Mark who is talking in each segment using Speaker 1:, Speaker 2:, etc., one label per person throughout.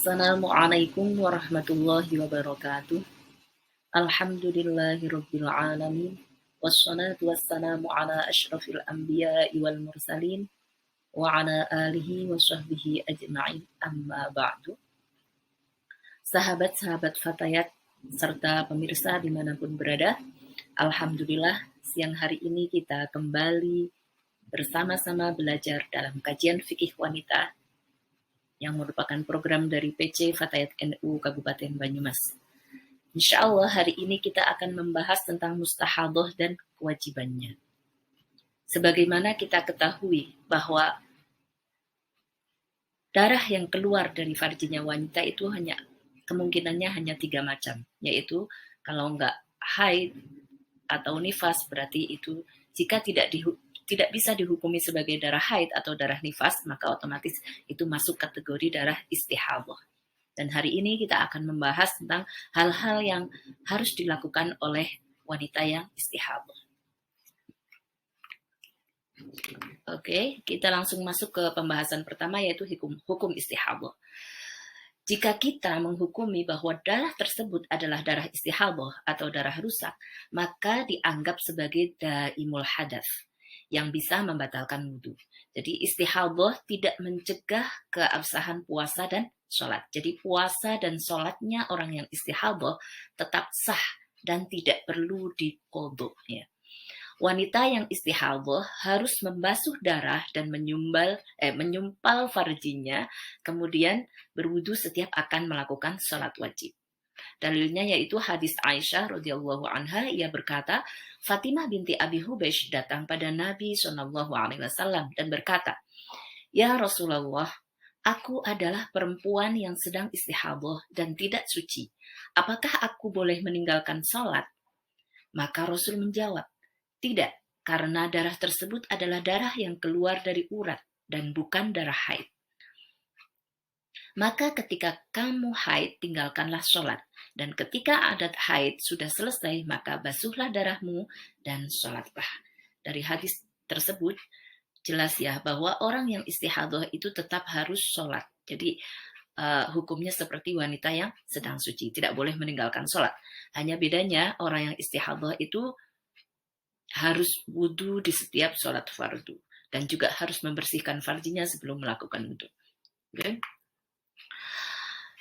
Speaker 1: Assalamualaikum warahmatullahi wabarakatuh. Alhamdulillahirabbil alamin. Wassalatu wassalamu ala asyrafil anbiya'i wal mursalin wa ala alihi wa sahbihi ajma'in. Amma ba'du. Sahabat-sahabat Fatayat serta pemirsa dimanapun berada, alhamdulillah siang hari ini kita kembali bersama-sama belajar dalam kajian fikih wanita yang merupakan program dari PC Fatayat NU Kabupaten Banyumas. Insya Allah hari ini kita akan membahas tentang mustahadah dan kewajibannya. Sebagaimana kita ketahui bahwa darah yang keluar dari farjinya wanita itu kemungkinannya hanya 3 macam, yaitu kalau enggak haid atau nifas berarti itu jika tidak bisa dihukumi sebagai darah haid atau darah nifas, maka otomatis itu masuk kategori darah istihadah. Dan hari ini kita akan membahas tentang hal-hal yang harus dilakukan oleh wanita yang istihadah. Oke, kita langsung masuk ke pembahasan pertama, yaitu hukum istihadah. Jika kita menghukumi bahwa darah tersebut adalah darah istihadah atau darah rusak, maka dianggap sebagai daimul hadas yang bisa membatalkan wudhu. Jadi istihadah tidak mencegah keabsahan puasa dan sholat. Jadi puasa dan sholatnya orang yang istihadah tetap sah dan tidak perlu diqodho. Ya. Wanita yang istihadah harus membasuh darah dan menyumpal farjinya, kemudian berwudu setiap akan melakukan sholat wajib. Dalilnya yaitu hadis Aisyah radhiyallahu anha, ia berkata, Fatimah binti Abi Hubaysh datang pada Nabi SAW dan berkata, Ya Rasulullah, aku adalah perempuan yang sedang istihadah dan tidak suci. Apakah aku boleh meninggalkan sholat? Maka Rasul menjawab, tidak, karena darah tersebut adalah darah yang keluar dari urat dan bukan darah haid. Maka ketika kamu haid, tinggalkanlah sholat. Dan ketika adat haid sudah selesai, maka basuhlah darahmu dan sholatlah. Dari hadis tersebut, jelas ya bahwa orang yang istihadah itu tetap harus sholat. Jadi hukumnya seperti wanita yang sedang suci, tidak boleh meninggalkan sholat. Hanya bedanya orang yang istihadah itu harus wudhu di setiap sholat fardu. Dan juga harus membersihkan farjinya sebelum melakukan wudhu. Okay?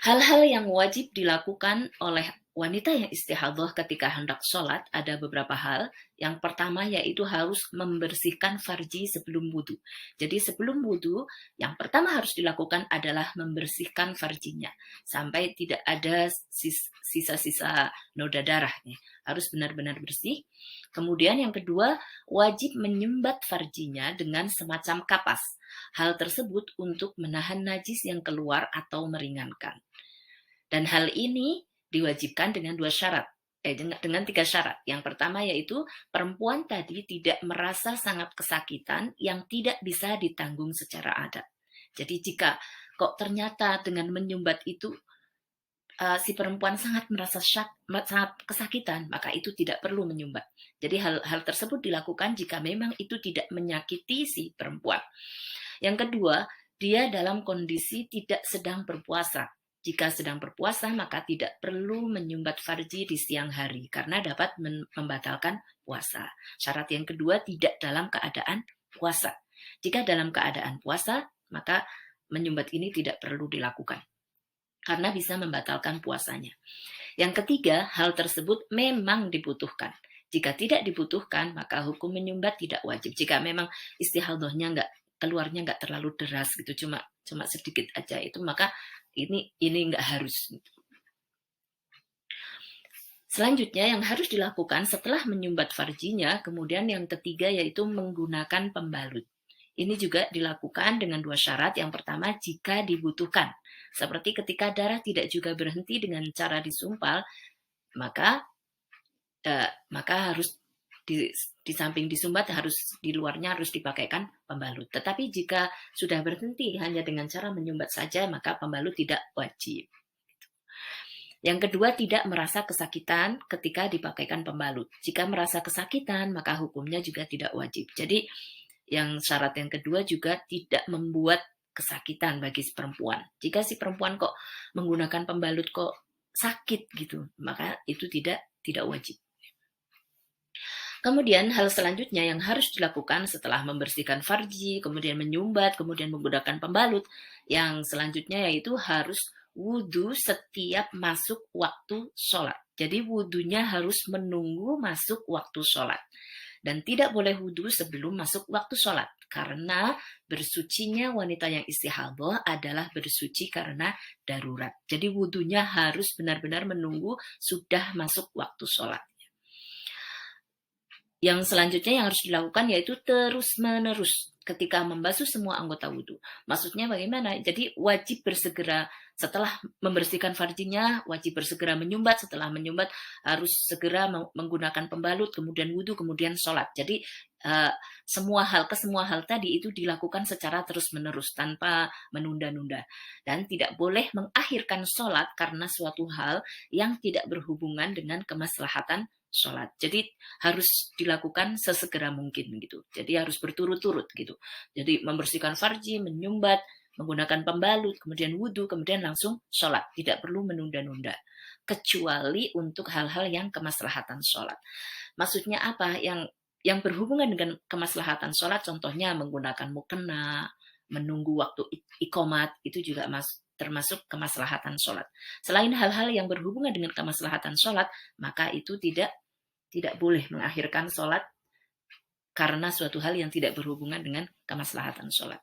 Speaker 1: Hal-hal yang wajib dilakukan oleh wanita yang istihadah ketika hendak sholat ada beberapa hal. Yang pertama yaitu harus membersihkan farji sebelum wudhu. Jadi sebelum wudhu, yang pertama harus dilakukan adalah membersihkan farjinya. Sampai tidak ada sisa-sisa noda darahnya. Harus benar-benar bersih. Kemudian yang kedua, wajib menyumbat farjinya dengan semacam kapas. Hal tersebut untuk menahan najis yang keluar atau meringankan. Dan hal ini diwajibkan dengan 3 syarat. Yang pertama yaitu perempuan tadi tidak merasa sangat kesakitan yang tidak bisa ditanggung secara adat. Jadi jika kok ternyata dengan menyumbat itu si perempuan sangat merasa sangat kesakitan, maka itu tidak perlu menyumbat. Jadi hal tersebut dilakukan jika memang itu tidak menyakiti si perempuan. Yang kedua, dia dalam kondisi tidak sedang berpuasa. Jika sedang berpuasa, maka tidak perlu menyumbat farji di siang hari, karena dapat membatalkan puasa. Syarat yang kedua, tidak dalam keadaan puasa. Jika dalam keadaan puasa, maka menyumbat ini tidak perlu dilakukan, karena bisa membatalkan puasanya. Yang ketiga, hal tersebut memang dibutuhkan. Jika tidak dibutuhkan, maka hukum menyumbat tidak wajib. Jika memang istihadahnya keluarnya nggak terlalu deras gitu, cuma sedikit aja itu, maka ini nggak harus. Selanjutnya yang harus dilakukan setelah menyumbat farjinya, kemudian yang ketiga yaitu menggunakan pembalut. Ini juga dilakukan dengan 2 syarat. Yang pertama, jika dibutuhkan. Seperti ketika darah tidak juga berhenti dengan cara disumpal, maka harus di samping disumbat, harus di luarnya harus dipakaikan pembalut. Tetapi jika sudah berhenti hanya dengan cara menyumbat saja, maka pembalut tidak wajib. Yang kedua, tidak merasa kesakitan ketika dipakaikan pembalut. Jika merasa kesakitan, maka hukumnya juga tidak wajib. Jadi yang syarat yang kedua juga tidak membuat kesakitan bagi si perempuan. Jika si perempuan kok menggunakan pembalut kok sakit gitu, maka itu tidak wajib. Kemudian hal selanjutnya yang harus dilakukan setelah membersihkan farji, kemudian menyumbat, kemudian menggunakan pembalut, yang selanjutnya yaitu harus wudhu setiap masuk waktu sholat. Jadi wudhunya harus menunggu masuk waktu sholat. Dan tidak boleh wudhu sebelum masuk waktu sholat. Karena bersucinya wanita yang istihadah adalah bersuci karena darurat. Jadi wudhunya harus benar-benar menunggu sudah masuk waktu sholat. Yang selanjutnya yang harus dilakukan yaitu terus-menerus ketika membasuh semua anggota wudhu. Maksudnya bagaimana? Jadi wajib bersegera setelah membersihkan farjinya, wajib bersegera menyumbat, setelah menyumbat harus segera menggunakan pembalut, kemudian wudhu, kemudian sholat. Jadi kesemua hal tadi itu dilakukan secara terus-menerus tanpa menunda-nunda. Dan tidak boleh mengakhirkan sholat karena suatu hal yang tidak berhubungan dengan kemaslahatan sholat. Jadi harus dilakukan sesegera mungkin gitu. Jadi harus berturut-turut gitu. Jadi membersihkan farji, menyumbat, menggunakan pembalut, kemudian wudhu, kemudian langsung sholat. Tidak perlu menunda-nunda. Kecuali untuk hal-hal yang kemaslahatan sholat. Maksudnya apa? Yang berhubungan dengan kemaslahatan sholat, contohnya menggunakan mukena, menunggu waktu iqomat, itu juga termasuk kemaslahatan sholat. Selain hal-hal yang berhubungan dengan kemaslahatan sholat, maka itu tidak boleh mengakhirkan sholat karena suatu hal yang tidak berhubungan dengan kemaslahatan sholat.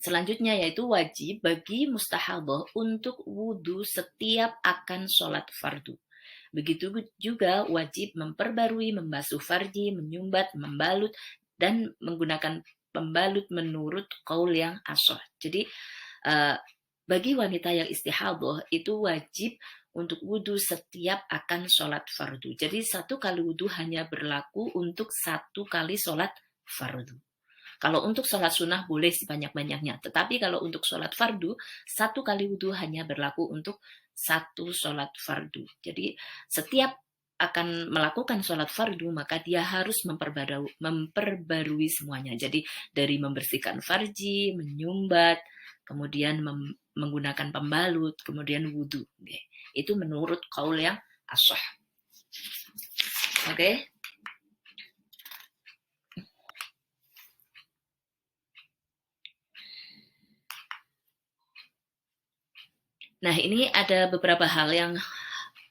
Speaker 1: Selanjutnya yaitu wajib bagi mustahadah untuk wudhu setiap akan sholat fardu. Begitu juga wajib memperbarui, membasuh farji, menyumbat, membalut, dan menggunakan pembalut menurut qaul yang ashah. Jadi bagi wanita yang istihadah itu wajib untuk wudhu setiap akan sholat fardu. Jadi satu kali wudhu hanya berlaku untuk satu kali sholat fardu. Kalau untuk sholat sunnah boleh sebanyak-banyaknya. Tetapi kalau untuk sholat fardu, satu kali wudhu hanya berlaku untuk satu sholat fardu. Jadi setiap akan melakukan sholat fardu, maka dia harus memperbarui semuanya. Jadi dari membersihkan farji, menyumbat, kemudian menggunakan pembalut, kemudian wudhu. Itu menurut qaul yang ashah. Oke. Nah, ini ada beberapa hal yang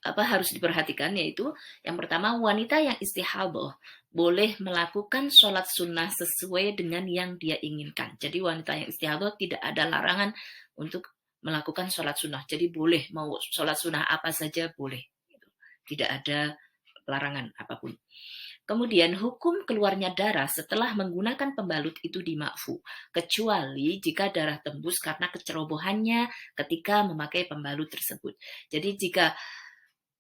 Speaker 1: harus diperhatikan, yaitu yang pertama, wanita yang istihadah boleh melakukan sholat sunnah sesuai dengan yang dia inginkan. Jadi wanita yang istihadah tidak ada larangan untuk melakukan sholat sunnah. Jadi boleh, mau sholat sunnah apa saja boleh. Tidak ada larangan apapun. Kemudian hukum keluarnya darah setelah menggunakan pembalut itu dimakfu, kecuali jika darah tembus karena kecerobohannya ketika memakai pembalut tersebut. Jadi jika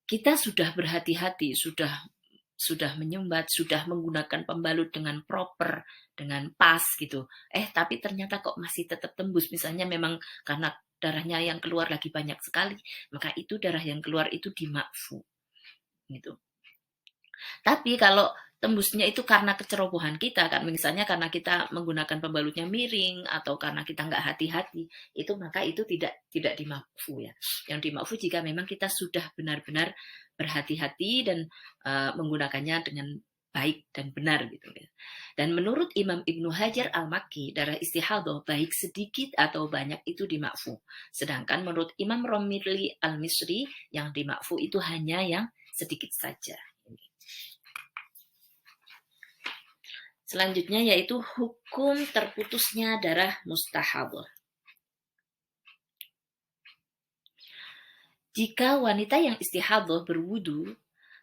Speaker 1: kita sudah berhati-hati, sudah menyumbat, sudah menggunakan pembalut dengan proper, dengan pas gitu, tapi ternyata kok masih tetap tembus, misalnya memang karena darahnya yang keluar lagi banyak sekali, maka itu darah yang keluar itu dimakfu gitu. Tapi kalau tembusnya itu karena kecerobohan kita, kan misalnya karena kita menggunakan pembalutnya miring atau karena kita nggak hati-hati, itu maka itu tidak dimakfu ya. Yang dimakfu jika memang kita sudah benar-benar berhati-hati dan menggunakannya dengan baik dan benar gitu ya. Dan menurut Imam Ibnu Hajar Al-Makki, darah istihadah baik sedikit atau banyak itu dimakfu. Sedangkan menurut Imam Romili Al-Misri, yang dimakfu itu hanya yang sedikit saja. Selanjutnya yaitu hukum terputusnya darah mustahadah. Jika wanita yang istihadah berwudu,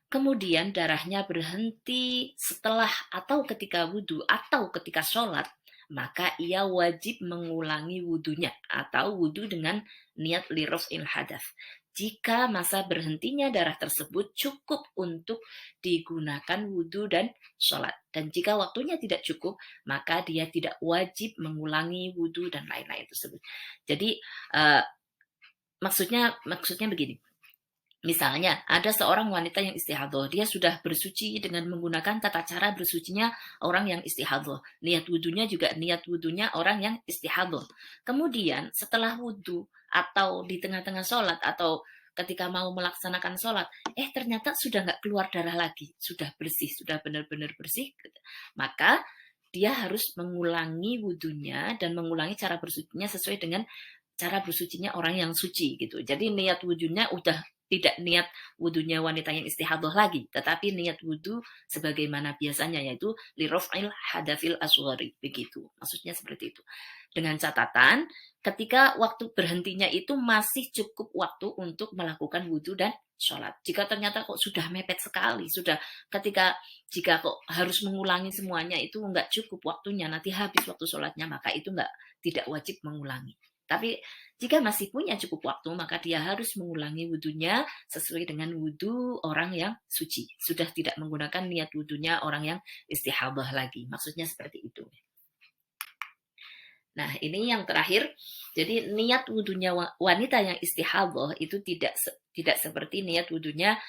Speaker 1: kemudian darahnya berhenti setelah atau ketika wudu atau ketika sholat, maka ia wajib mengulangi wudunya atau wudu dengan niat liraf'il hadath. Jika masa berhentinya darah tersebut cukup untuk digunakan wudhu dan sholat. Dan jika waktunya tidak cukup, maka dia tidak wajib mengulangi wudhu dan lain-lain tersebut. Jadi maksudnya begini. Misalnya, ada seorang wanita yang istihadhah, dia sudah bersuci dengan menggunakan tata cara bersucinya orang yang istihadhah. Niat wudhunya juga niat wudhunya orang yang istihadhah. Kemudian setelah wudhu atau di tengah-tengah sholat atau ketika mau melaksanakan sholat, ternyata sudah nggak keluar darah lagi, sudah bersih, sudah benar-benar bersih. Maka dia harus mengulangi wudhunya dan mengulangi cara bersucinya sesuai dengan cara bersucinya orang yang suci gitu. Jadi niat wudhunya udah tidak niat wudhunya wanita yang istihadah lagi, tetapi niat wudhu sebagaimana biasanya, yaitu liraf'il hadafil asghari, begitu. Maksudnya seperti itu. Dengan catatan, ketika waktu berhentinya itu masih cukup waktu untuk melakukan wudhu dan sholat. Jika ternyata kok sudah mepet sekali, jika kok harus mengulangi semuanya itu nggak cukup waktunya, nanti habis waktu sholatnya, maka itu tidak wajib mengulangi. Tapi jika masih punya cukup waktu, maka dia harus mengulangi wudhunya sesuai dengan wudhu orang yang suci. Sudah tidak menggunakan niat wudhunya orang yang istihadah lagi. Maksudnya seperti itu. Nah, ini yang terakhir. Jadi niat wudhunya wanita yang istihadah itu tidak seperti niat wudhunya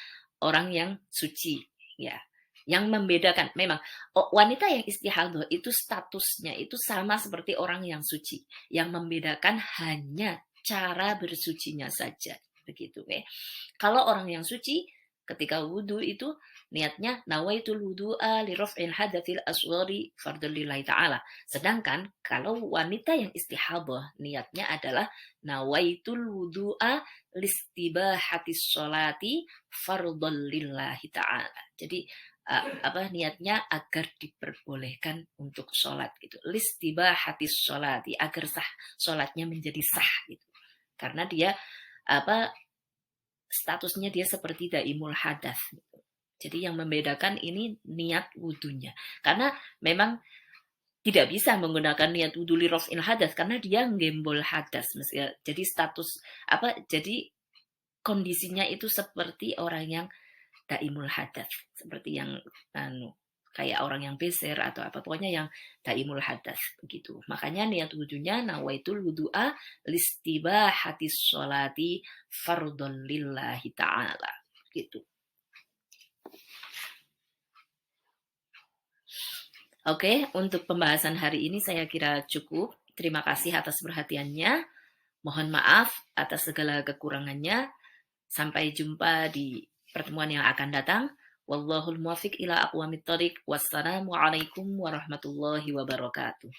Speaker 1: orang yang suci. Ya, yang membedakan memang wanita yang istihadah itu statusnya itu sama seperti orang yang suci. Yang membedakan hanya cara bersucinya saja, begitu. Kalau orang yang suci ketika wudhu itu niatnya nawaitul wudu'a li raf'il hadatsil asghari fardlillahi ta'ala. Sedangkan kalau wanita yang istihadah niatnya adalah nawaitul wudu'a listibahatis sholati fardlillahi ta'ala. Jadi niatnya agar diperbolehkan untuk sholat gitu. Listibahatis sholati, agar sah sholatnya menjadi sah gitu. Karena dia statusnya dia seperti daimul hadas gitu. Jadi yang membedakan ini niat wudhunya. Karena memang tidak bisa menggunakan niat wudhu li raf'il hadas karena dia gembol hadas. Jadi jadi kondisinya itu seperti orang yang daimul hadas, seperti yang kayak orang yang beser atau apa, pokoknya yang daimul hadas begitu. Makanya niat wudhunya nawaitul wudu'a listibahatis sholati fardhon lillahi ta'ala gitu. Oke, untuk pembahasan hari ini saya kira cukup. Terima kasih atas perhatiannya. Mohon maaf atas segala kekurangannya. Sampai jumpa di pertemuan yang akan datang. Wallahul muwaffiq ila aqwamit thoriq. Wassalamualaikum warahmatullahi wabarakatuh.